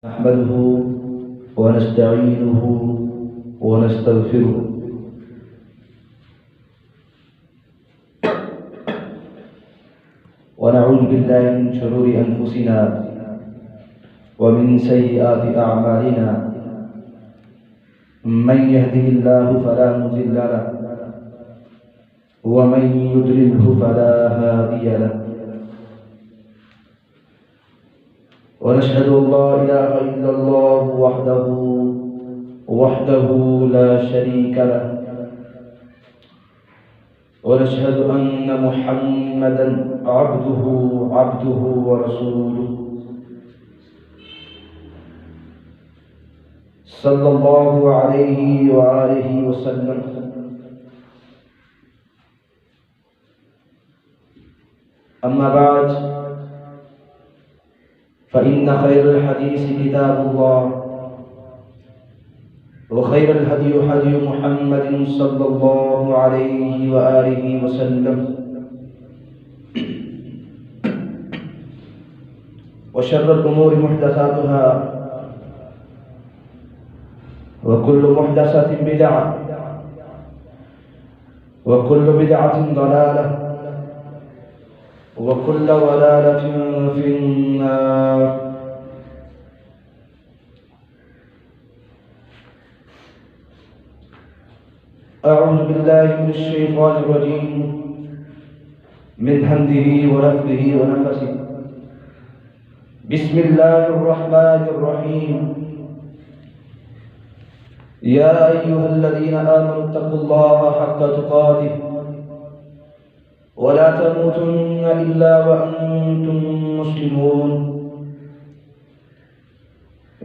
نحمده ونستعينه ونستغفره ونعوذ بالله من شرور أنفسنا ومن سيئات أعمالنا من يهده الله فلا مضل له ومن يضلله فلا هادي له ونشهد أن لا إله إلا الله وحده لا شريك له ونشهد أن محمدا عبده ورسوله صلى الله عليه وآله وسلم. أما بعد فإن خير الحديث كتاب الله وخير الهدي هدي محمد صلى الله عليه وآله وسلم وشر الأمور محدثاتها وكل محدثة بدعة وكل بدعة ضلالة وكل ضلالة في النار. أعوذ بالله من الشيطان الرجيم من همزه ونفخه ونفثه. بسم الله الرحمن الرحيم. يا أيها الذين آمنوا اتقوا الله حق تقاته ولا تموتن إلا وأنتم مسلمون.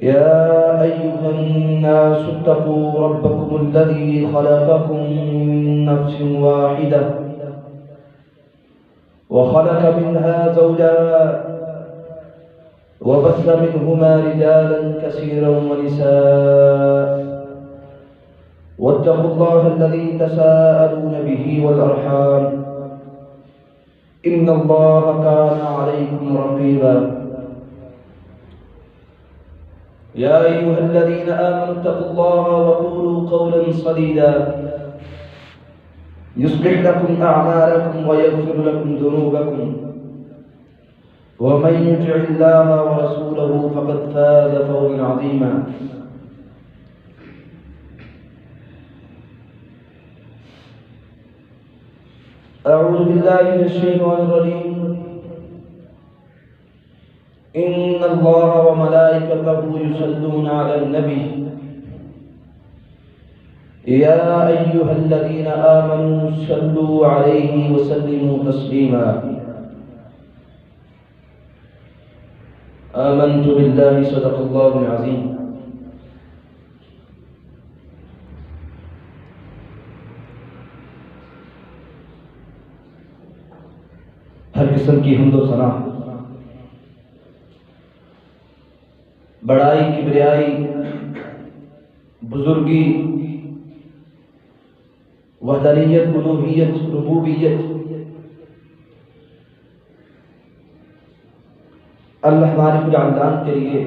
يا أيها الناس اتقوا ربكم الذي خلقكم من نفس واحدة وخلق منها زوجها وبث منهما رجالا كثيرا ونساء واتقوا الله الذي تساءلون به والأرحام إن الله كان عليكم رقيبا. يا أيها الذين آمنوا اتقوا الله وقولوا قولا سديدا يصلح لكم أعمالكم ويغفر لكم ذنوبكم ومن يطع الله ورسوله فقد فاز فوزا عظيما. أعوذ بالله من الشيطان الرجيم. إن الله وملائكته يصلون على النبي يا أيها الذين آمنوا صلوا عليه وسلموا تسليما. آمنت بالله صدق الله العظيم. ہر قسم کی حمد و ثنا، بڑائی، کبریائی، بزرگی، وحدانیت، الوہیت، ربوبیت اللہ مالک الجلال کے لیے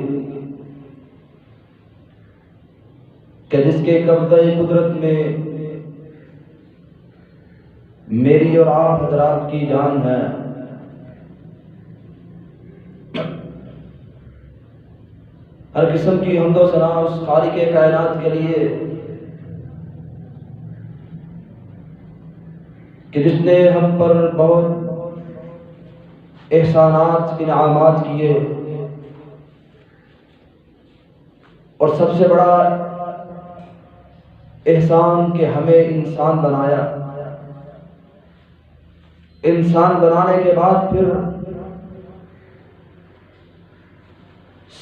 کہ جس کے قبضہ قدرت میں میری اور آپ حضرات کی جان ہے. ہر قسم کی حمد و ثنا اس خالق کائنات کے لیے کہ جس نے ہم پر بہت احسانات، انعامات کیے اور سب سے بڑا احسان کہ ہمیں انسان بنایا. انسان بنانے کے بعد پھر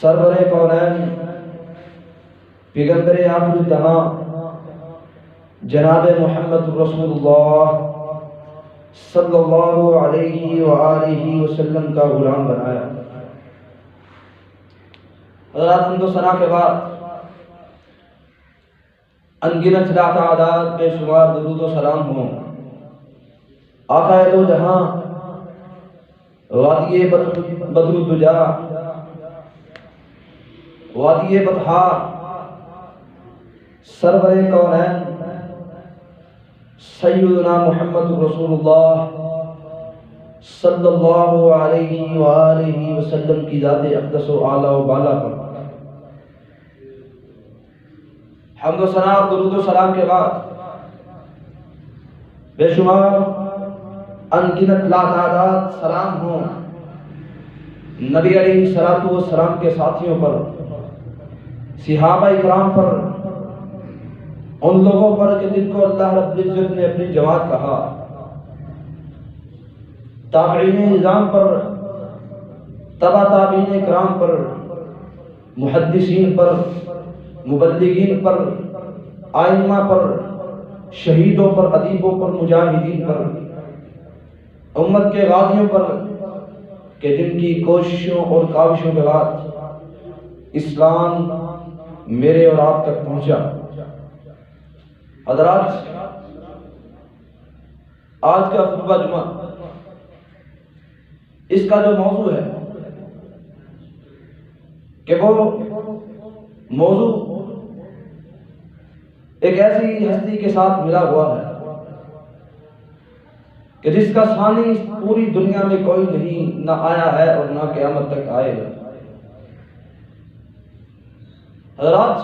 سرور کونین، پیغمبر آخر الزمان جناب محمد رسول اللہ صلی اللہ علیہ وآلہ وسلم کا غلام بنایا. حضرات حمد و ثنا کے بعد انگنت لا تعداد بے شمار درود و سلام ہوں آقا دو جہاں وادی بدر الدجا وادی بطحا سرور کونین سیدنا محمد رسول اللہ صلی اللہ علیہ وآلہ وسلم کی ذات اقدس و اعلیٰ و بالا پر حمد و ثنا اور درود و سلام کے بعد بے شمار انگنت لاتعداد سلام ہوں نبی علیہ الصلوۃ والسلام کے ساتھیوں پر، صحابہ اکرام پر، ان لوگوں پر کہ جن کو اللہ رب العزت نے اپنی جماعت کہا، تابعین نظام پر، تبع تابعین کرام پر، محدثین پر، مبلغین پر، آئمہ پر، شہیدوں پر، ادیبوں پر، مجاہدین پر، امت کے غازیوں پر کہ جن کی کوششوں اور کاوشوں کے بعد اسلام میرے اور آپ تک پہنچا۔ حضرات، آج کا خطبہ جمعہ، اس کا جو موضوع ہے کہ وہ موضوع ایک ایسی ہستی کے ساتھ ملا ہوا ہے کہ جس کا ثانی پوری دنیا میں کوئی نہیں، نہ آیا ہے اور نہ قیامت تک آئے گا۔ حضرات،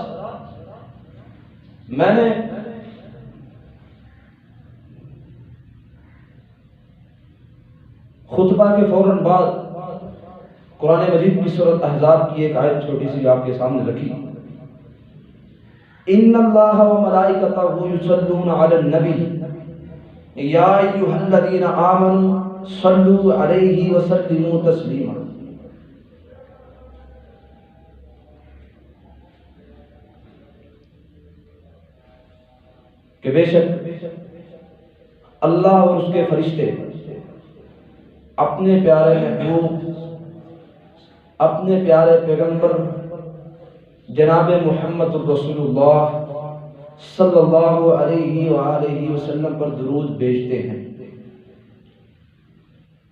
میں نے خطبہ کے فوراً بعد قرآن مجید کی سورۃ احزاب کی ایک آیت چھوٹی سی آپ کے سامنے رکھی۔ ان اللہ و ملائکتہ یصلون علی النبی یا ایھا الذین آمنوا صلوا علیہ وسلموا تسلیما۔ کہ بے شک اللہ اور اس کے فرشتے اپنے پیارے محبوب، اپنے پیارے پیغمبر جناب محمد الرسول اللہ صلی اللہ علیہ وآلہ وسلم پر درود بھیجتے ہیں۔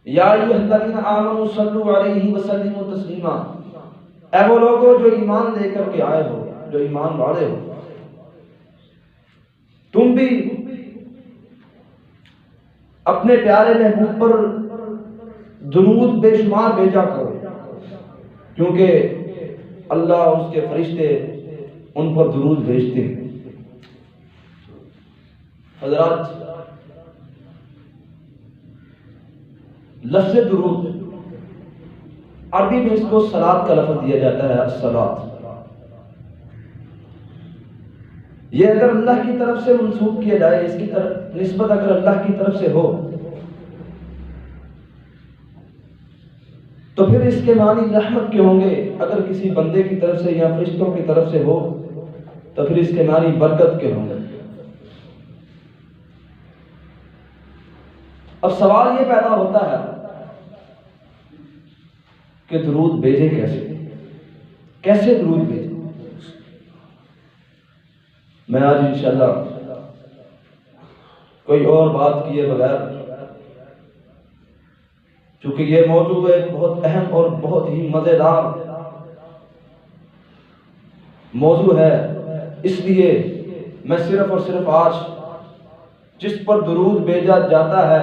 یا ایھا الذین آمنوا صلوا علیہ وسلموا تسلیما، اے وہ لوگوں جو ایمان لے کر کے آئے ہو، جو ایمان والے ہو، تم بھی اپنے پیارے محبوب پر درود بے شمار بھیجا کرو، کیونکہ اللہ اور اس کے فرشتے ان پر درود بھیجتے ہیں۔ حضرات، لفظ درود عربی میں اس کو صلاۃ کا لفظ دیا جاتا ہے، الصلاۃ۔ یہ اگر اللہ کی طرف سے منسوب کیا جائے، اس کی طرف نسبت اگر اللہ کی طرف سے ہو تو پھر اس کے معنی رحمت کے ہوں گے، اگر کسی بندے کی طرف سے یا فرشتوں کی طرف سے ہو تو پھر اس کے معنی برکت کے ہوں گے۔ اب سوال یہ پیدا ہوتا ہے کہ درود بھیجے کیسے درود بھیجے؟ میں آج انشاءاللہ کوئی اور بات کیے بغیر، چونکہ یہ موضوع ایک بہت اہم اور بہت ہی مزیدار موضوع ہے، اس لیے میں صرف اور صرف آج جس پر درود بھیجا جاتا ہے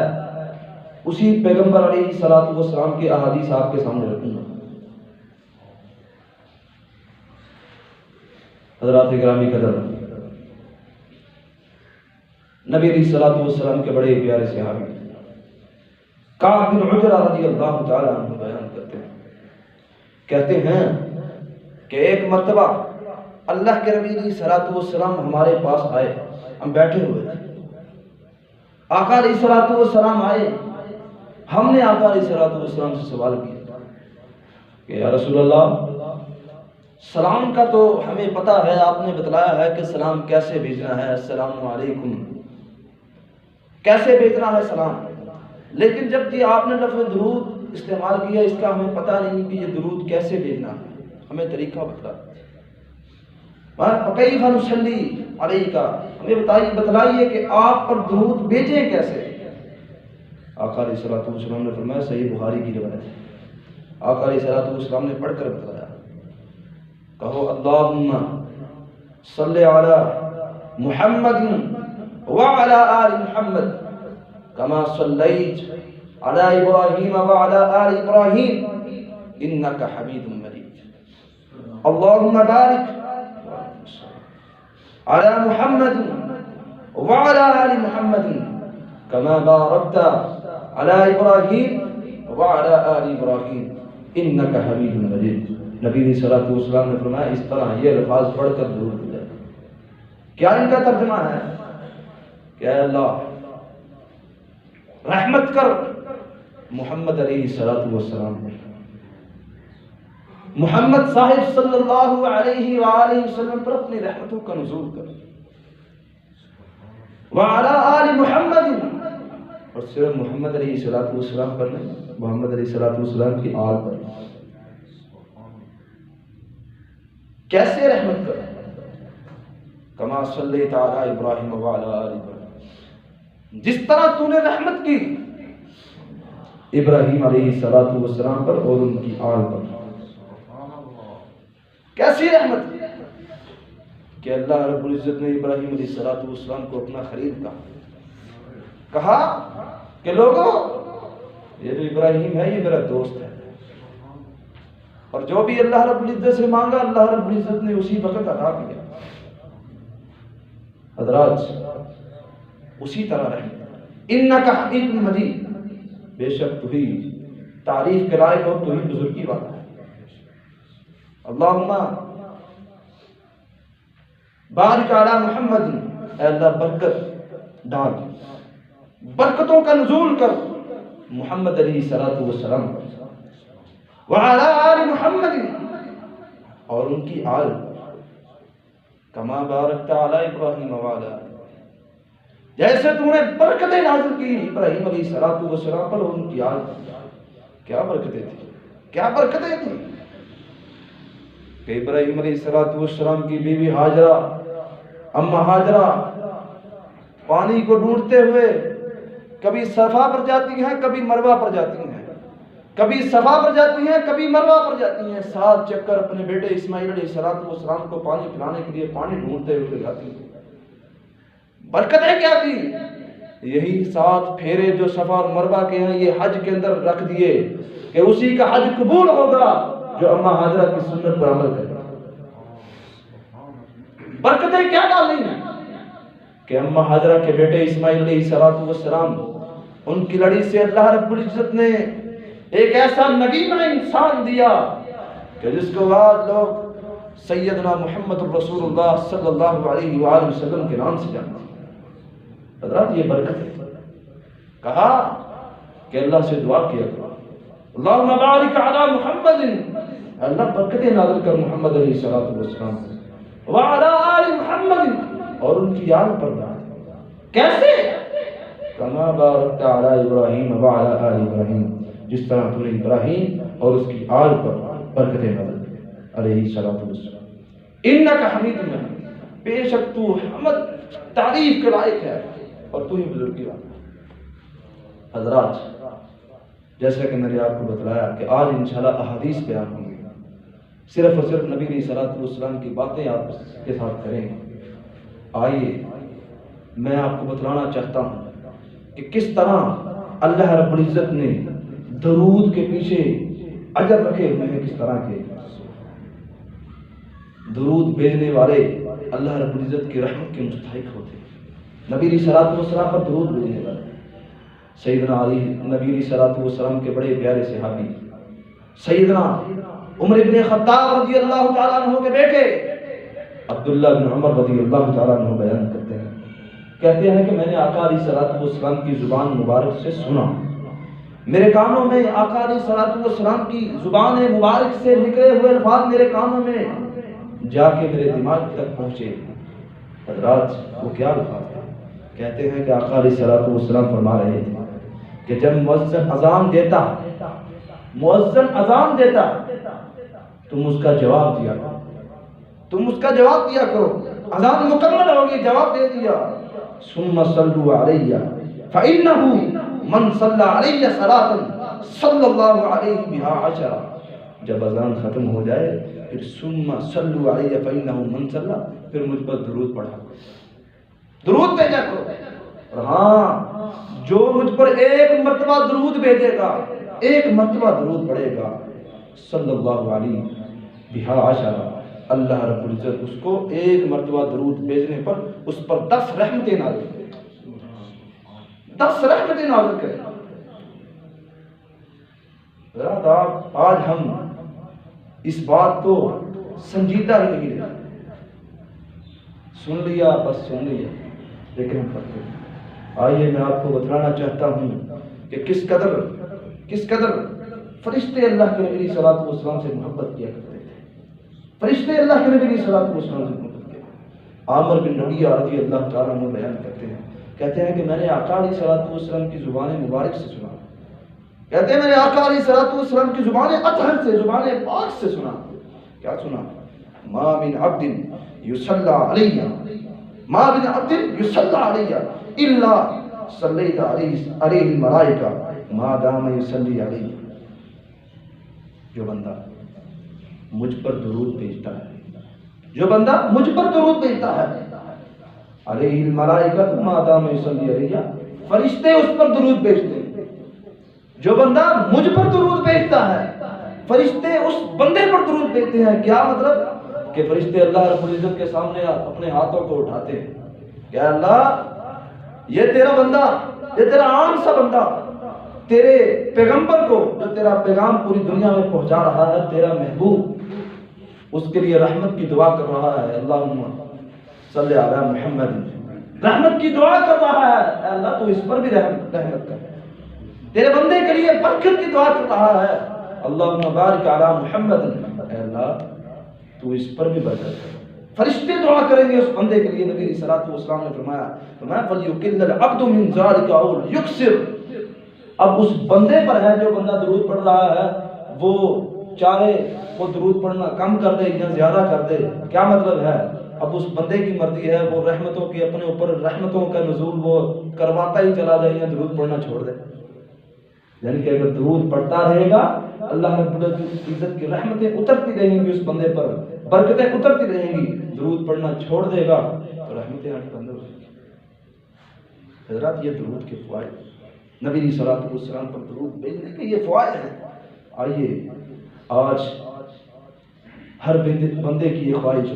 اسی پیغمبر علیہ الصلوۃ والسلام کی احادیث آپ کے سامنے رکھوں گا۔ حضرات گرامی قدر، نبی علیہ الصلوۃ والسلام کے بڑے پیارے صحابی کعب بن عجرہ رضی اللہ تعالی عنہ بیان کرتے ہیں، کہتے ہیں کہ ایک مرتبہ اللہ کے نبی علیہ الصلوۃ والسلام ہمارے پاس آئے، ہم بیٹھے ہوئے تھے، آقا علیہ الصلوۃ والسلام آئے، ہم نے آقا علیہ الصلوۃ والسلام سے سوال کیا کہ یا رسول اللہ، سلام کا تو ہمیں پتہ ہے، آپ نے بتلایا ہے کہ سلام کیسے بھیجنا ہے، السلام علیکم کیسے بھیجنا ہے سلام، لیکن جب کہ آپ نے لفظ درود استعمال کیا اس کا ہمیں پتہ نہیں کہ یہ درود کیسے بھیجنا ہے، ہمیں طریقہ بتلا۔ فَكَيْفَ نُصَلِّي عَلَيْكَ، ہمیں بتلائیے کہ آپ پر درود بھیجیں کیسے۔ آقا علیہ الصلوۃ والسلام نے فرمایا، صحیح بخاری کی روایت ہے، آقا علیہ الصلوۃ والسلام نے پڑھ کر بتلایا، کہو اللہم صلی علی محمد وعلی آل محمد کما صلیت علی ابراہیم وعلی آل ابراہیم انک حمید مجید اللہم بارک علی محمد وعلی آل محمد کما بارکت علی ابراہیم وعلی آل ابراہیم انک حمید مجید۔ نبی علیہ الصلوۃ والسلام نے فرمایا اس طرح یہ الفاظ پڑھ کر درود پڑھیں۔ کیا ان کا ترجمہ ہے کہ اے اللہ رحمت کر محمد علیہ الصلوۃ والسلام پر، محمد صاحب صلی اللہ علیہ وآلہ وسلم پر اپنی رحمتوں کا نزول کر، وعلی آل محمد، اور صرف محمد علیہ الصلوۃ والسلام پر نہیں، محمد علیہ الصلوۃ والسلام کی آل پر۔ کیسے رحمت کر؟ کما صلیت علی ابراہیم وعلی آل ابراہیم، جس طرح تو نے رحمت کی ابراہیم علیہ الصلوۃ والسلام پر اور ان کی آل پر۔ کیسی رحمت کہ اللہ رب العزت نے ابراہیم علیہ الصلوۃ والسلام کو اپنا خلیل کہا کہ لوگوں یہ جو ابراہیم ہے یہ میرا دوست ہے، اور جو بھی اللہ رب العزت سے مانگا اللہ رب العزت نے اسی وقت عطا کیا۔ حضرات اسی طرح رحمت، انک حمید مجید، بے شک تو ہی تعریف کے لائق ہو، تو ہی بزرگی والا ہے۔ اللہم بارک علی محمد، اے اللہ برکت ڈال، برکتوں کا نزول کر محمد علیہ الصلوۃ والسلام پر، وعلی آل محمد، اور ان کی آل، کما بارکت علی ابراہیم وعلی آل، جیسے تو نے برکتیں نازل کی ابراہیم علیہ الصلوۃ والسلام پر اور ان کی آل پر۔ کیا برکتیں تھیں، کیا برکتیں تھیں کہ ابراہیم علیہ الصلوۃ والسلام کی بیوی ہاجرہ، اما ہاجرہ پانی کو ڈھونڈتے ہوئے کبھی صفا پر جاتی ہیں کبھی مروہ پر جاتی ہیں، کبھی صفا پر جاتی ہیں کبھی مروہ پر جاتی ہیں، 7 چکر اپنے بیٹے اسماعیل علیہ الصلوۃ والسلام کو پانی پلانے کے لیے پانی ڈھونڈتے ہوئے جاتی ہیں۔ برکتیں کیا تھی؟ یہی 7 پھیرے جو صفا اور مروہ کے ہیں یہ حج کے اندر رکھ دیے کہ اسی کا حج قبول ہوگا جو اما ہاجرہ کی سنت پر عمل کرے۔ برکتیں کیا ڈالنی ہیں کہ اما ہاجرہ کے بیٹے اسماعیل علیہ الصلوۃ والسلام، ان کی لڑی سے اللہ رب العزت نے ایک ایسا نگینہ انسان دیا کہ جس کو آج لوگ سیدنا محمد رسول اللہ صلی اللہ علیہ وآلہ وسلم کے نام سے جانتے ہیں۔ حضرات یہ برکت ہے۔ کہا کہ اللہ سے دعا کیا کرو، اللہم بارک علی محمد، اللہ برکتیں نازل کر محمد علیہ الصلوۃ والسلام پر، وعلی آل محمد، اور ان کی آل پر نازل۔ کیسے؟ کما بارکت علی ابراہیم وعلی آل ابراہیم، جس طرح تو نے ابراہیم اور اس کی آل پر برکتیں نازل کی علیہ الصلوۃ والسلام۔ انک حمید مجید، بے شک تو حمد تعریف کے لائق ہے اور تو ہی بزرگی والا ہے۔ حضرات جیسا کہ میں نے آپ کو بتلایا کہ آج انشاءاللہ احادیث بیان ہوں گی، صرف اور صرف نبی علیہ الصلوۃ والسلام کی باتیں آپ کے ساتھ کریں گے۔ آئیے میں آپ کو بتلانا چاہتا ہوں کہ کس طرح اللہ رب العزت نے درود کے پیچھے اجر رکھے ہوئے ہیں، کس طرح کے درود بھیجنے والے اللہ رب العزت کی رحمت کے مستحق ہوتے ہیں۔ نبی علیہ الصلوۃ والسلام پر درود بھیجنے والے سیدنا علی، نبی علیہ الصلوۃ والسلام کے بڑے پیارے صحابی سیدنا عمر بن خطاب رضی اللہ تعالیٰ عنہ کے بیٹے عبداللہ بن عمر رضی اللہ تعالیٰ عنہ بیان کرتے ہیں، کہتے ہیں کہ میں نے آقا علیہ الصلوۃ والسلام کی زبان مبارک سے سنا، میرے کانوں میں آقا علیہ الصلوۃ والسلام کی زبان مبارک سے نکلے ہوئے الفاظ میرے کانوں میں جا کے میرے دماغ تک پہنچے۔ حضرات وہ کیا الفاظ تھے؟ کہتے ہیں کہ آقا علیہ الصلوۃ والسلام فرما رہے تھے کہ جب مؤذن اذان دیتا تم اس کا جواب دیا کرو، تم اس کا جواب دیا کرو، اذان مکمل ہوگی جواب دے دیا، ثم صلوا علی فإنہ من صلی علی صلاۃ صلی اللہ علیہ بہا عشرہ، جب اذان ختم ہو جائے پھر ثم صلوا علی فإنہ من صلی، پھر مجھ پر درود پڑھا، درود بھیجا کرو۔ اور ہاں جو مجھ پر ایک مرتبہ درود بھیجے گا، ایک مرتبہ درود پڑھے گا، صلی اللہ علیہ بہا عشرہ، اللہ رب العزت اس کو ایک مرتبہ درود بھیجنے پر اس پر 10 رحمتیں نازل کرے، 10 رحمتیں نازل کرے۔ آج ہم اس بات کو سنجیدہ ہی نہیں لیتے، سن لیا بس سن لیا، لیکن ہم کرتے ہیں۔ آئیے میں آپ کو بتلانا چاہتا ہوں کہ کس قدر فرشتے اللہ کے نبی صلی اللہ علیہ وسلم سے محبت کیا کرتے تھے، فرشتے اللہ کے نبی صلی اللہ علیہ وسلم سے محبت کیا۔ عامر بن ربیعہ رضی اللہ تعالیٰ عنہ بیان کہتے ہیں کہ میں نے آقا علیہ الصلوۃ والسلام کی زبان مبارک سے سنا، کہتے ہیں میں نے آقا علیہ الصلوۃ والسلام کی زبان اطہر سے، زبان پاک سے سنا۔ کیا سنا؟ ما من عبد یصلی علیہ، ما من عبد یصلی علیہ الا صلیت علیہ الملائکہ ما دام یصلی علیہ۔ جو بندہ مجھ پر درود بھیجتا ہے، جو بندہ مجھ پر درود بھیجتا ہے، علیہ الملائکہ ما دام یصلی علیہ، فرشتے اس پر درود بھیجتے ہیں۔ جو بندہ مجھ پر درود بھیجتا ہے، فرشتے اس بندے پر درود بھیجتے ہیں۔ کیا مطلب؟ کہ فرشتے اللہ رب العزت کے سامنے اپنے ہاتھوں کو اٹھاتے ہیں کہ اللہ یہ تیرا بندہ، یہ تیرا عام سا بندہ، تیرے پیغمبر کو جو تیرا پیغام پوری دنیا میں پہنچا رہا ہے، تیرا محبوب اس کے لیے رحمت کی دعا کر رہا ہے، اللہم صلی علی محمد، رحمت کی دعا کر رہا ہے، اے اللہ تو اس پر بھی رحمت کر، تیرے بندے کے لیے برکت کی دعا کر رہا ہے، اللہم بارک علی محمد، اے اللہ تو اس پر بھی برکت کر۔ فرشتے دعا کریں گے اس بندے کے لیے۔ نبی صلی اللہ علیہ وسلم نے فرمایا فَلْيُقِلَّ الْعَبْدُ مِنْ ذَلِكَ أَوْ لْيُكْثِرْ، اب اس بندے پر ہے جو بندہ درود پڑھ رہا ہے، وہ چاہے وہ درود پڑھنا کم کر دے یا زیادہ کر دے۔ کیا مطلب ہے؟ اب اس بندے کی مرضی ہے، وہ رحمتوں کی اپنے اوپر رحمتوں کا نزول وہ کرواتا ہی چلا جائے یا درود پڑھنا چھوڑ دے۔ یعنی کہ اگر درود پڑھتا رہے گا، اللہ رب العزت کی رحمتیں اترتی رہیں گی اس بندے پر، برکتیں اترتی رہیں گی۔ درود پڑھنا چھوڑ دے گا تو رحمتیں آنی بند ہو جائیں گی۔ حضرات یہ درود کے فوائد، نبی صلی اللہ علیہ وسلم پر درود بھیجنے کے یہ فوائد ہیں۔ آئیے آج ہر بندے کی یہ خواہش ہے،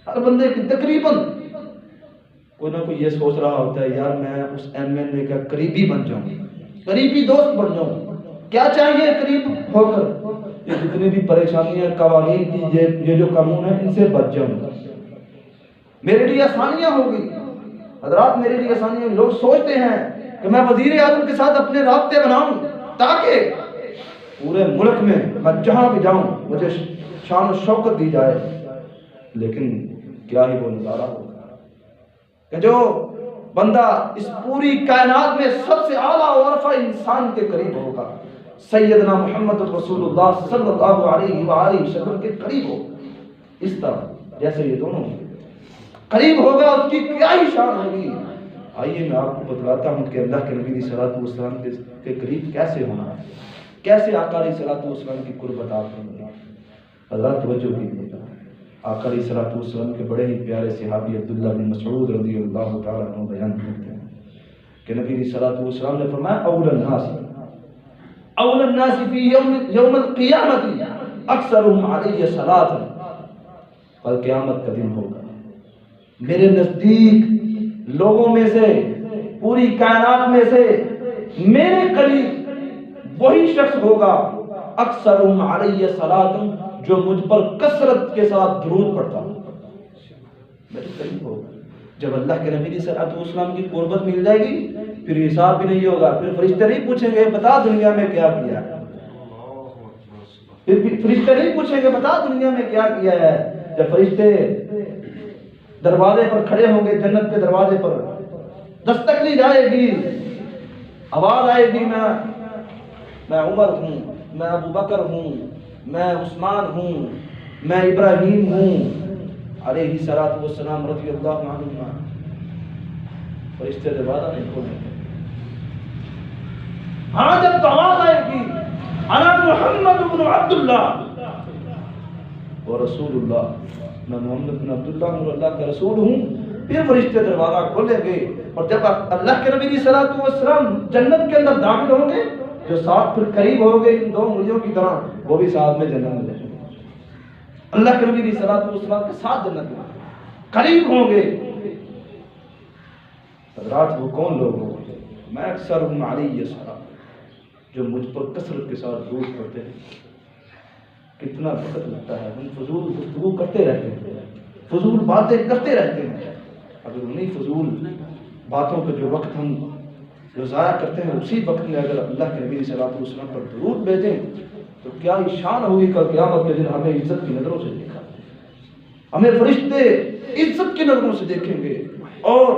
ہر بندے کی تقریباً کوئی نہ کوئی یہ سوچ رہا ہوتا ہے یار میں اس MLA کا قریبی بن جاؤں، قریبی دوست بن جاؤں۔ کیا چاہیے قریب ہو کر؟ یہ جتنی بھی پریشانیاں قوانین کی یہ جو قانون ہے ان سے بچ جاؤں، میرے لیے آسانیاں ہوگی۔ حضرات میرے لیے آسانیاں، لوگ سوچتے ہیں کہ میں وزیر اعظم کے ساتھ اپنے رابطے بناؤں تاکہ پورے ملک میں میں جہاں بھی جاؤں مجھے شان و شوکت دی جائے، لیکن کیا ہی وہ نظارہ ہوگا کہ جو بندہ اس پوری کائنات میں سب سے اعلیٰ و ارفع انسان کے قریب ہوگا، سیدنا محمد رسول اللہ صلی اللہ علیہ وآلہ وسلم کے قریب ہو، اس طرح جیسے یہ دونوں قریب ہوگا، اس کی کیا ہی شان ہوگی۔ آئیے میں آپ کو بتلاتا ہوں کہ اللہ کے نبی صلی اللہ علیہ وسلم کے قریب کیسے ہونا ہے، کیسے آقا علیہ الصلوۃ والسلام کی قربت آپ کرنا ہے۔ حضرات توجہ کیجیے گا، آقا علیہ الصلوۃ والسلام کے بڑے ہی پیارے صحابی عبداللہ بن مسعود رضی اللہ تعالیٰ عنہ بیان کرتے ہیں کہ نبی علیہ الصلوۃ والسلام نے فرمایا اول الناس فی یوم القیامت اکثرهم علی صلاۃ، کل قیامت کا دن ہوگا، میرے نزدیک لوگوں میں سے، پوری کائنات میں سے میرے قریب وہی شخص ہوگا اکثرهم علی صلاۃ، جو مجھ پر کثرت کے ساتھ درود پڑھتا ہوگا، میرے قریب ہوگا۔ جب اللہ کے نبی صلی اللہ علیہ وسلم کی قربت مل جائے گی پھر حساب بھی نہیں ہوگا، پھر فرشتے نہیں پوچھیں گے بتا دنیا میں کیا کیا ہے، پھر فرشتے نہیں پوچھیں گے بتا دنیا میں کیا کیا ہے۔ جب فرشتے دروازے پر کھڑے ہوں گے، جنت کے دروازے پر دستک لی جائے گی، آواز آئے گی میں عمر ہوں، میں ابو بکر ہوں، میں عثمان ہوں، میں ابراہیم ہوں علیہ الصلوۃ والسلام رضی اللہ عنہما، فرشتے دروازہ نہیں کھولیں گے۔ ہاں جب آواز آئے گی انا محمد بن عبداللہ، ورسول اللہ، میں محمد بن عبداللہ ہوں، اللہ کا رسول ہوں۔ پھر فرشتے دروازہ کھولیں گے، اور جب اللہ کے نبی صلی اللہ علیہ وسلم جنت کے اندر داخل ہوں گے، جو ساتھ پھر قریب ہو گئے ان 2 انگلیوں کی طرح، وہ بھی ساتھ میں جنت میں جائیں گے۔ اللہ کے نبی صلی اللہ علیہ وسلم کے ساتھ جنت میں قریب ہوں گے۔ حضرات وہ کون لوگ ہوں گے؟ میں اکثر علی السلام، جو مجھ پر کثرت کے ساتھ درود پڑھتے ہیں۔ کتنا وقت لگتا ہے، ہم فضول گفتگو کرتے رہتے ہیں، فضول باتیں کرتے رہتے ہیں۔ اگر انہیں فضول باتوں کا جو وقت ہم جو ضائع کرتے ہیں، اسی وقت میں اگر اللہ کے نبی صلی اللہ علیہ وسلم پر درود بھیجیں تو کیا ہی شان ہوگی کل قیامت کے دن۔ ہمیں عزت کی نظروں سے دیکھا، ہمیں فرشتے عزت کی نظروں سے دیکھیں گے، اور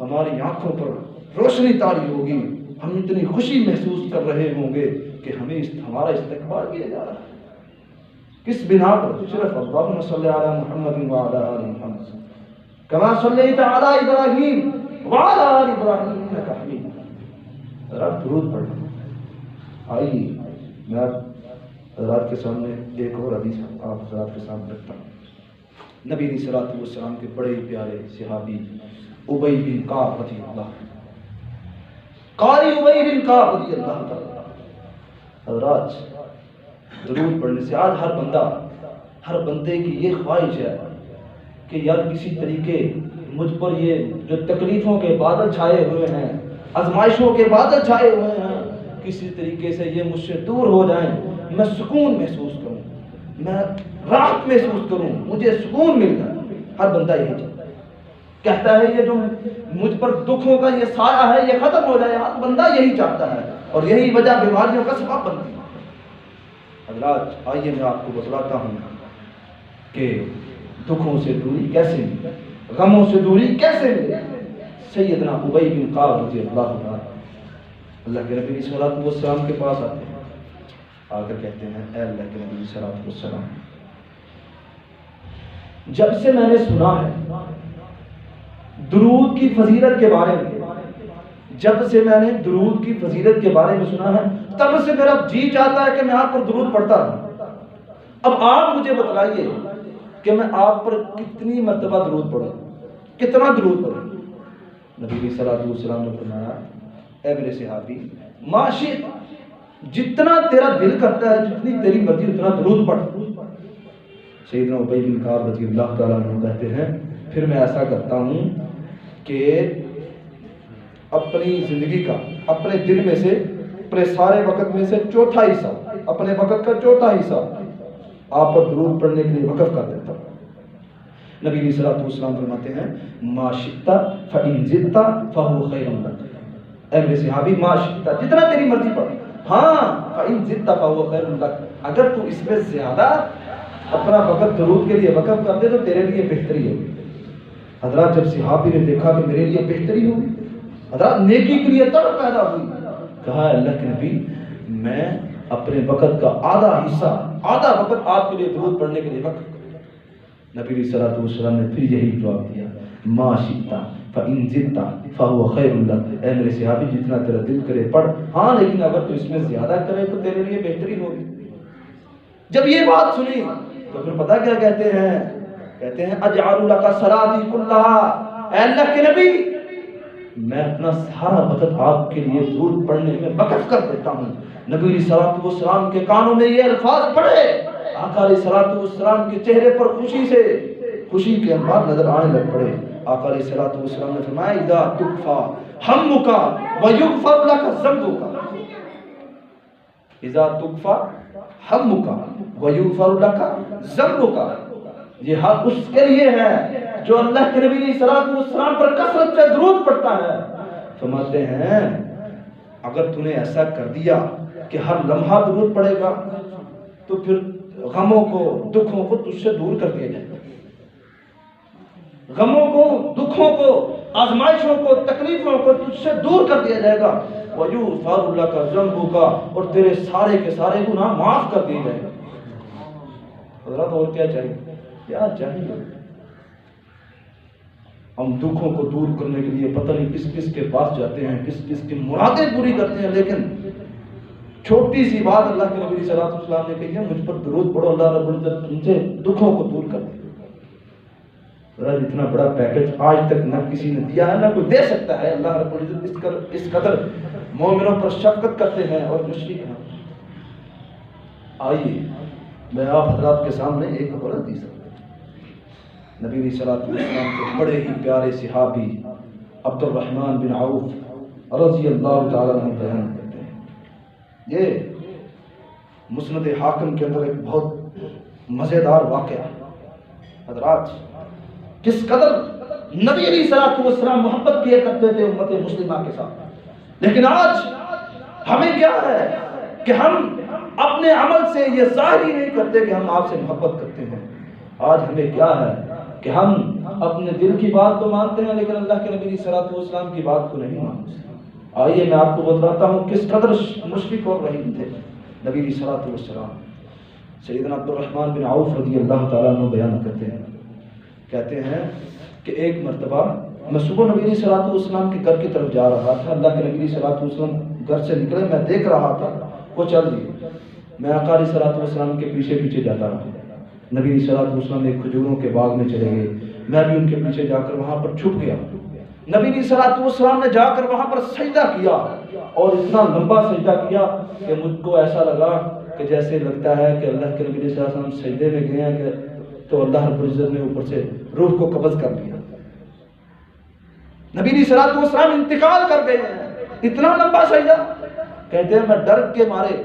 ہماری آنکھوں پر روشنی طاری ہوگی۔ ہم اتنی خوشی محسوس کر رہے ہوں گے کہ ہمیں ہمارا استقبال کیا جا رہا ہے۔ کس بنا پر؟ صرف اللہم صلی علی محمد وعلی آل محمد کما صلیت علی ابراہیم وعلی آل ابراہیم انک حمید مجید۔ حضرات درود پڑھنا۔ آئیے میں حضرات کے سامنے ایک اور حدیث آپ حضرات کے سامنے رکھتا ہوں۔ نبی صلی اللہ علیہ وسلم کے بڑے پیارے صحابی ابی بن کعب رضی اللہ، قاری ابی بن کعب رضی اللہ تعالی۔ حضرات درود پڑھنے سے آج ہر بندے کی یہ خواہش ہے کہ یار کسی طریقے مجھ پر یہ جو تکلیفوں کے بادل چھائے ہوئے ہیں، آزمائشوں کے بادل چھائے ہوئے ہیں، کسی طریقے سے یہ مجھ سے دور ہو جائیں، میں سکون محسوس کروں، میں راحت محسوس کروں، مجھے سکون مل جائے۔ ہر بندہ یہی چاہتا ہے، کہتا ہے یہ جو مجھ پر دکھوں کا یہ سایہ ہے یہ ختم ہو جائے۔ ہر بندہ یہی چاہتا ہے، اور یہی وجہ بیماریوں کا سبب بنتی ہے۔ حضرات آئیے میں آپ کو بتلاتا ہوں کہ دکھوں سے دوری کیسے ملے، غموں سے دوری کیسے ملے۔ سیدنا ابی بن کعب رضی اللہ عنہ اللہ کے نبی صلی اللہ علیہ وسلم کے پاس آتے ہیں، آ کر کہتے ہیں اے اللہ کے نبی صلی اللہ علیہ وسلم، جب سے میں نے سنا ہے درود کی فضیلت کے بارے میں، جب سے میں نے درود کی فضیلت کے بارے میں سنا ہے، تب سے میرا جی چاہتا ہے کہ میں آپ پر درود پڑھتا رہوں۔ اب آپ مجھے بتلائیے کہ میں آپ پر کتنی مرتبہ درود پڑھوں، کتنا درود پڑھوں۔ نبی صلی اللہ علیہ وسلم نے فرمایا اے میرے صحابی، معاشی جتنا تیرا دل کرتا ہے، جتنی تیری مرضی اتنا درود پڑھ۔ سیدنا ابی بن کعب رضی اللہ تعالیٰ عنہ کہتے ہیں پھر میں ایسا کرتا ہوں کہ اپنی زندگی کا، اپنے دن میں سے، اپنے سارے وقت میں سے چوتھا حصہ، اپنے وقت کا چوتھا حصہ آپ پر درود پڑھنے کے لیے وقف کر دیتا ہوں۔ نبی صلی اللہ علیہ وسلم فرماتے ہیں ما شئت فإن زدت فهو خیر لک۔ اے میرے صحابی ما شئت، جتنا تیری مرضی پڑھ، ہاں فإن زدت فهو خیر لک، اگر تو اس میں زیادہ اپنا وقت درود کے لیے وقف کر دے تو تیرے لیے بہتری ہوگی۔ حضرات جب صحابی نے دیکھا کہ میرے لیے بہتری ہوگی، حضرات نیکی کے لیے تڑپ پیدا ہوئی، کہا اللہ کے نبی میں اپنے وقت کا آدھا حصہ، آدھا وقت آپ کے لیے درود پڑھنے کے لیے وقف کروں۔ نبی صلی اللہ علیہ وسلم نے پھر یہی جواب دیا ما شئت فإن زدت فهو خیر لک۔ اے میرے صحابی جتنا تیرا دل کرے پڑھ، ہاں لیکن اگر تو اس میں زیادہ کرے تو تیرے لیے بہتری ہوگی۔ جب یہ بات سنی تو پھر پتہ کیا کہتے ہیں اجعل لک صلاتی کلھا، اے اللہ کے نبی میں اپنا سارا وقت آپ کے لیے درود پڑھنے میں وقف کر دیتا ہوں۔ نبی علیہ الصلوۃ والسلام کے کانوں میں یہ الفاظ پڑے، آقا علیہ الصلوۃ والسلام کے چہرے پر خوشی کے انوار نظر آنے لگ پڑے۔ آقا علیہ الصلوۃ والسلام نے فرمایا اذا تکفی ہمک ویغفر لک ذنبک، اذا تکفی ہمک ویغفر لک ذنبک، یہ حق اس کے لیے ہے جو اللہ کے نبی علیہ الصلوۃ والسلام پر کثرت سے درود پڑھتا ہے۔ فرماتے ہیں اگر تو نے ایسا کر دیا کہ ہر لمحہ درود پڑے گا تو پھر غموں کو، دکھوں کو تجھ سے دور کر دیا جائے گا، غموں کو، دکھوں کو، آزمائشوں کو، تکلیفوں کو تجھ سے دور کر دیا جائے گا۔ وَيُغْفَرُ لَكَ ذَنْبُكَ، اور تیرے سارے کے سارے گناہ معاف کر دیے جائیں گے۔ حضرات اور کیا چاہیے؟ کیا چاہیے؟ ہم دکھوں کو دور کرنے کے لیے پتہ نہیں کس کس کے پاس جاتے ہیں، کس کس کی مرادیں پوری کرتے ہیں، لیکن چھوٹی سی بات اللہ کے نبی صلی اللہ علیہ وسلم نے کہی ہے، مجھ پر درود پڑھو، اللہ رب العزت تم سے دکھوں کو دور کر دے۔ اتنا بڑا پیکج آج تک نہ کسی نے دیا ہے، نہ کوئی دے سکتا ہے۔ اللہ رب العزت اس قدر مومنوں پر شفقت کرتے ہیں اور مشفق ہیں۔ آئیے میں آپ حضرات کے سامنے ایک اور حدیث نبی صلی اللہ علیہ وسلم کے بڑے ہی پیارے صحابی عبد الرحمن بن عوف رضی اللہ تعالیٰ عنہ بیان کرتے ہیں۔ یہ مسند حاکم کے اندر ایک بہت مزیدار واقعہ۔ حضرات کس قدر نبی علیہ الصلوۃ والسلام محبت کیا کرتے تھے امت مسلمہ کے ساتھ، لیکن آج ہمیں کیا ہے کہ ہم اپنے عمل سے یہ ظاہر ہی نہیں کرتے کہ ہم آپ سے محبت کرتے ہیں۔ آج ہمیں کیا ہے کہ ہم اپنے دل کی بات تو مانتے ہیں لیکن اللہ کے نبی علیہ الصلوۃ والسلام کی بات کو نہیں مانتے۔ آئیے میں آپ کو بتاتا ہوں کس قدر مشفق اور رحیم تھے نبی علیہ الصلوۃ والسلام۔ سیدنا عبد الرحمن بن عوف رضی اللہ تعالیٰ عنہ بیان کرتے ہیں، کہتے ہیں کہ ایک مرتبہ میں صبح نبی علیہ الصلوۃ والسلام کے گھر کی طرف جا رہا تھا۔ اللہ کے نبی علیہ الصلوۃ والسلام گھر سے نکلے، میں دیکھ رہا تھا وہ چل دیے، میں آقا علیہ الصلوۃ والسلام کے پیچھے پیچھے جاتا رہا۔ نبی علیہ الصلوۃ والسلام ایک کھجوروں کے باغ میں چلے گئے، میں بھی ان کے پیچھے جا کر وہاں پر چھپ گیا۔ نبی علیہ الصلوۃ والسلام نے جا کر وہاں پر سجدہ کیا اور اتنا لمبا سجدہ کیا کہ مجھ کو ایسا لگا کہ جیسے لگتا ہے کہ اللہ کے نبی صلی اللہ علیہ وسلم سجدے میں گئے ہیں کہ تو اللہ رب العزت نے اوپر سے روح کو قبض کر لیا۔ نبی علیہ الصلوۃ والسلام انتقال کر گئے ہیں، اتنا لمبا سجدہ۔ کہتے ہیں میں ڈر کے مارے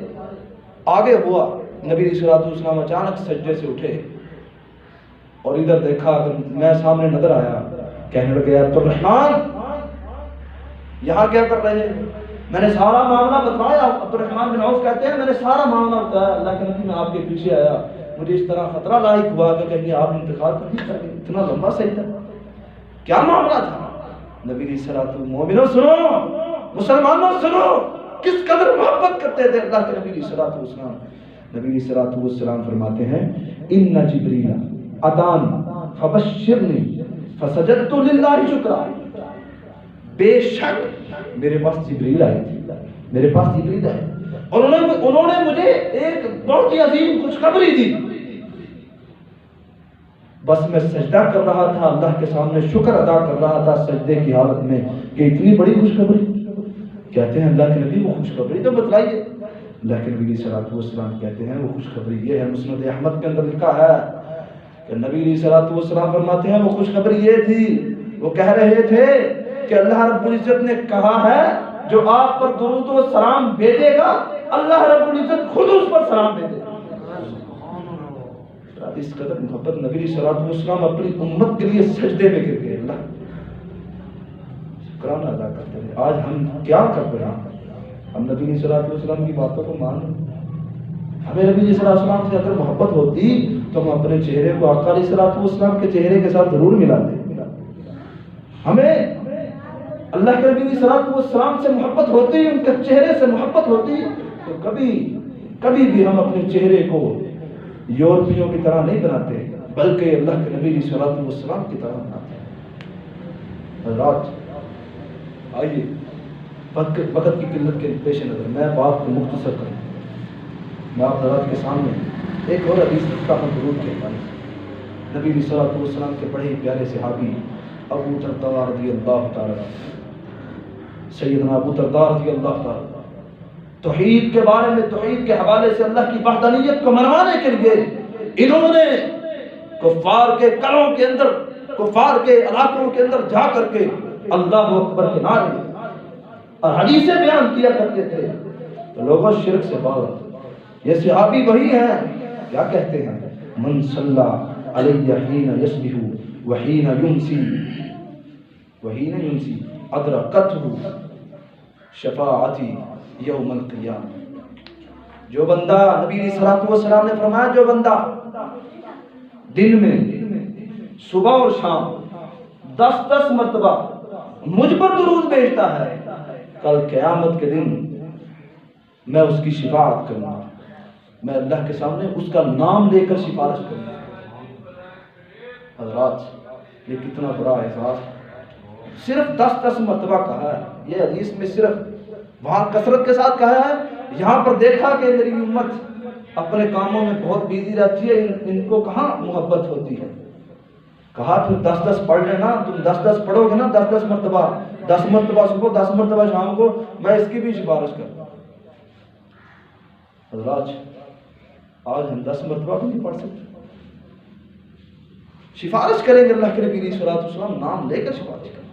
آگے ہوا، نبی علیہ الصلوۃ والسلام اچانک سجدے سے اٹھے اور ادھر دیکھا کہ میں سامنے نظر آیا، کہنے لگے عبد الرحمن یہاں کیا کر رہے ہیں؟ میں نے سارا معاملہ بتایا۔ عبد الرحمن بن عوف کہتے ہیں میں نے سارا معاملہ بتایا، اللہ کے نبی میں آپ کے پیچھے آیا، مجھے اس طرح خطرہ لاحق ہوا کہ کہیں آپ انتقال کر دیں، اتنا لمبا سجدہ کیا معاملہ تھا؟ نبی علیہ الصلوۃ والسلام، مومنوں سنو، مسلمانوں سنو، کس قدر محبت کرتے تھے اللہ کے نبی علیہ الصلوۃ والسلام۔ نبی علیہ الصلوۃ والسلام فرماتے ہیں ان جبریل اتانی فبشرنی فسجدت للہ شکرا، بے شک میرے پاس جبریل آئے تھے، میرے پاس جبریل آئے اور انہوں نے مجھے ایک بہت ہی عظیم خوشخبری دی، بس میں سجدہ کر رہا تھا، اللہ کے سامنے شکر ادا کر رہا تھا سجدے کی حالت میں کہ اتنی بڑی خوشخبری۔ کہتے ہیں اللہ کے نبی وہ خوشخبری تو بتلائیے۔ اللہ کے نبی صلی اللہ علیہ وسلم کہتے ہیں وہ خوشخبری یہ ہے، مسند احمد کے اندر لکھا ہے کہ نبی صلی اللہ علیہ وسلم فرماتے ہیں وہ خوشخبری یہ تھی، وہ کہہ رہے تھے کہ اللہ رب العزت نے کہا ہے جو آپ پر درود و سلام بھیجے گا اللہ رب العزت خود اس پر سلام بھیجے گا۔ اس قدر محبت نبی صلی اللہ علیہ وسلم اپنی امت کے لیے سجدے میں گر گئے، اللہ شکرانہ ادا کرتے ہیں۔ آج ہم کیا کر رہے ہیں؟ ہم نبی صلی اللہ علیہ وسلم کی باتوں کو مان رہے ہیں۔ ہمیں نبی صلی اللہ علیہ وسلم سے اگر محبت ہوتی تو ہم اپنے چہرے کو آقا علیہ الصلوۃ والسلام کے چہرے کے ساتھ ضرور ملاتے۔ ہمیں اللہ کے نبی صلی اللہ علیہ وسلم سے محبت ہوتی، ان کے چہرے سے محبت ہوتی تو کبھی بھی ہم اپنے چہرے کو یورپیوں کی طرح نہیں بناتے بلکہ اللہ کے نبی صلی اللہ علیہ وسلم کی طرح بناتے ہیں۔ حضرات آئیے وقت کی قلت کے پیش نظر میں بات کو مختصر کروں، میں آپ حضرات کے سامنے ایک اور حدیث رکھتا ہوں درود کے حوالے سے۔ نبی صلی اللہ علیہ وسلم کے بڑے ہی پیارے صحابی ابو درداء رضی اللہ تعالیٰ سیدنا ابو درداء رضی اللہ تعالیٰ توحید کے بارے میں، توحید کے حوالے سے اللہ کی وحدانیت کو منوانے کے لیے انہوں نے کفار کے قلعوں کے اندر، کفار کے علاقوں کے اندر جا کر کے اللہ اکبر کے نعرے اور حدیثیں بیان کیا کرتے تھے تو لوگوں شرک سے باز۔ یہ صحابی وہی ہیں، کیا کہتے ہیں؟ من صلی علیہ حین یصبح وحین یمسی ادرکتہ شفاعتی یوم القیامہ۔ جو بندہ، نبی علیہ الصلوۃ والسلام نے فرمایا جو بندہ دن میں صبح اور شام 10 مرتبہ مجھ پر درود بھیجتا ہے کل قیامت کے دن میں اس کی شفاعت کروں گا، میں اللہ کے سامنے اس کا نام لے کر سفارش کروں گا۔ حضرات یہ کتنا بڑا احساس، صرف 10 مرتبہ کہا ہے، یہ حدیث میں صرف وہاں کثرت کے ساتھ کہا ہے، یہاں پر دیکھا کہ میری امت اپنے کاموں میں بہت بیزی رہتی ہے، ان کو کہاں محبت ہوتی ہے. کہا پھر 10 پڑھ لینا، تم 10 پڑھو گے نا، 10 مرتبہ، 10 مرتبہ صبح، 10 مرتبہ شام کو، میں اس کی بھی سفارش کروں. حضرات آج ہم 10 مرتبہ بھی نہیں پڑھ سکتے. سفارش کریں گے اللہ کے نبی صلی اللہ علیہ وسلم، نام لے کر سفارش کریں.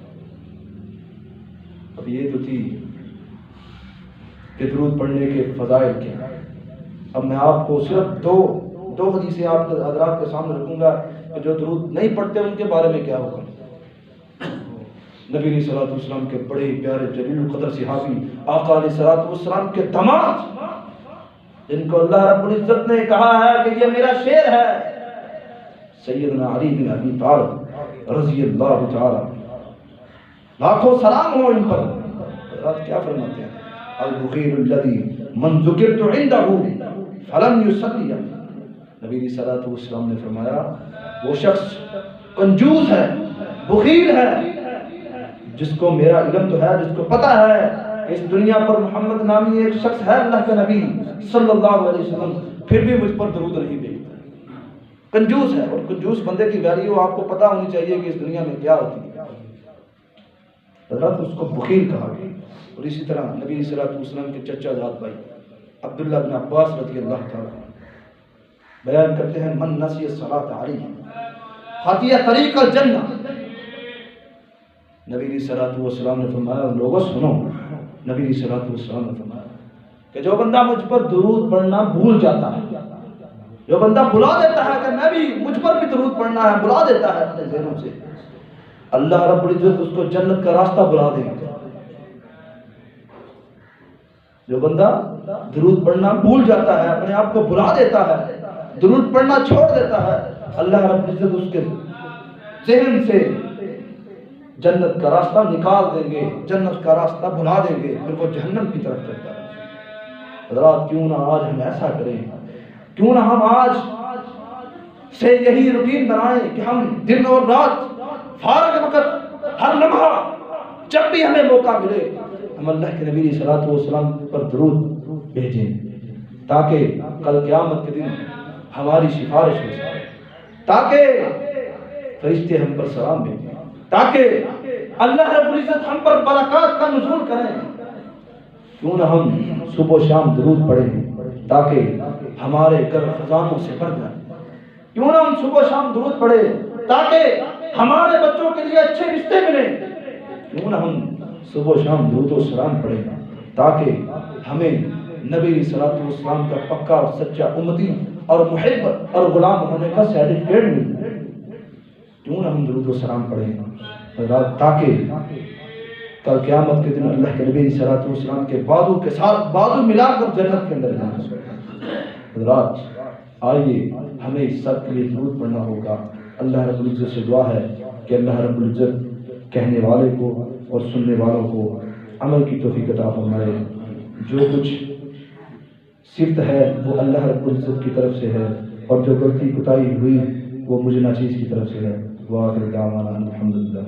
اب یہ تو تھی کہ درود پڑھنے کے فضائل کیا. اب میں آپ کو صرف دو حدیثیں آپ کے حضرات کے سامنے رکھوں گا کہ جو درود نہیں پڑھتے ان کے بارے میں کیا ہوگا. نبی صلی اللہ علیہ وسلم کے بڑے پیارے جلیل القدر صحابی آقا علیہ الصلوۃ والسلام کے داماد، جن کو اللہ رب العزت نے کہا ہے کہ یہ میرا شیر ہے، سیدنا علی بن ابی طالب رضی اللہ تعالی، لاکھوں سلام ہو ان پر. حضرات کیا فرماتے ہیں؟ البخیل الذی من ذکرت عنده فلم یصلی. نبی صلی اللہ علیہ وسلم نے فرمایا وہ شخص کنجوس ہے، بخیل ہے، جس کو میرا علم تو ہے، جس کو پتہ ہے کہ اس دنیا پر محمد نامی ایک شخص ہے اللہ کے نبی صلی اللہ علیہ وسلم، پھر بھی مجھ پر درود نہیں بھیجتا. کنجوس ہے، اور کنجوس بندے کی ویلیو آپ کو پتہ ہونی چاہیے کہ اس دنیا میں کیا ہوتی ہے. حضرت اس کو بخیل کہا گیا. اور اسی طرح نبی صلی اللہ علیہ وسلم کے چچا جات بھائی عبداللہ بن عباس رضی اللہ تعالیٰ بیان کرتے ہیں من نسی الصلاۃ علیہ خطی طریق الجنہ. نبی صلی اللہ علیہ وسلم نے فرمایا لوگوں سنو، نبی صلی اللہ علیہ وسلم نے فرمایا کہ جو بندہ مجھ پر درود پڑھنا بھول جاتا ہے، جو بندہ بلا دیتا ہے کہ میں بھی مجھ پر بھی درود پڑھنا ہے، بلا دیتا ہے اپنے ذہنوں سے، اللہ رب العزت اس کو جنت کا راستہ بلا دے گا. جو بندہ درود پڑھنا بھول جاتا ہے، اپنے آپ کو بلا دیتا ہے، درود پڑھنا چھوڑ دیتا ہے، اللہ رب العزت اس کے ذہن سے جنت کا راستہ نکال دیں گے، جنت کا راستہ بھلا دیں گے، پھر وہ جہنم کی طرف چلتا ہے. حضرات کیوں نہ آج ہم ایسا کریں، کیوں نہ ہم آج سے یہی روٹین بنائیں کہ ہم دن اور رات فارغ وقت ہر لمحہ جب بھی ہمیں موقع ملے ہم اللہ کے نبی صلی اللہ علیہ وسلم پر درود بھیجیں، تاکہ کل قیامت کے دن ہماری سفارش ہو سکے، تاکہ فرشتے ہم پر سلام بھیجیں، تاکہ اللہ رب العزت ہم پر برکات کا نزول کریں. کیوں نہ ہم صبح و شام درود پڑھیں تاکہ ہمارے گھر خزانوں سے بھر جائیں. کیوں نہ ہم صبح و شام درود پڑھیں تاکہ ہمارے بچوں کے لیے اچھے رشتے ملیں. کیوں نہ ہم صبح و شام درود و سلام پڑھیں تاکہ ہمیں نبی صلی اللہ علیہ وسلم کا پکا اور سچا امتی اور محب اور غلام ہونے کا سرٹیفکیٹ ملے. کیوں نہ ہم درود و سلام پڑھیں تاکہ کل قیامت کے دن اللہ کے نبی صلی اللہ علیہ وسلم کے بازو کے ساتھ بازو ملا کر جنت کے اندر جانا سکے. حضرات آئیے ہمیں اس سب کے لیے درود پڑھنا ہوگا. اللہ رب العزت سے دعا ہے کہ اللہ رب العزت کہنے والے کو اور سننے والوں کو عمل کی توفیق عطا فرمائے. جو کچھ صرف ہے وہ اللہ رب العزت کی طرف سے ہے، اور جو غلطی کوتاہی ہوئی وہ مجھے ناچیز کی طرف سے ہے. وآخر دعوانا الحمدللہ.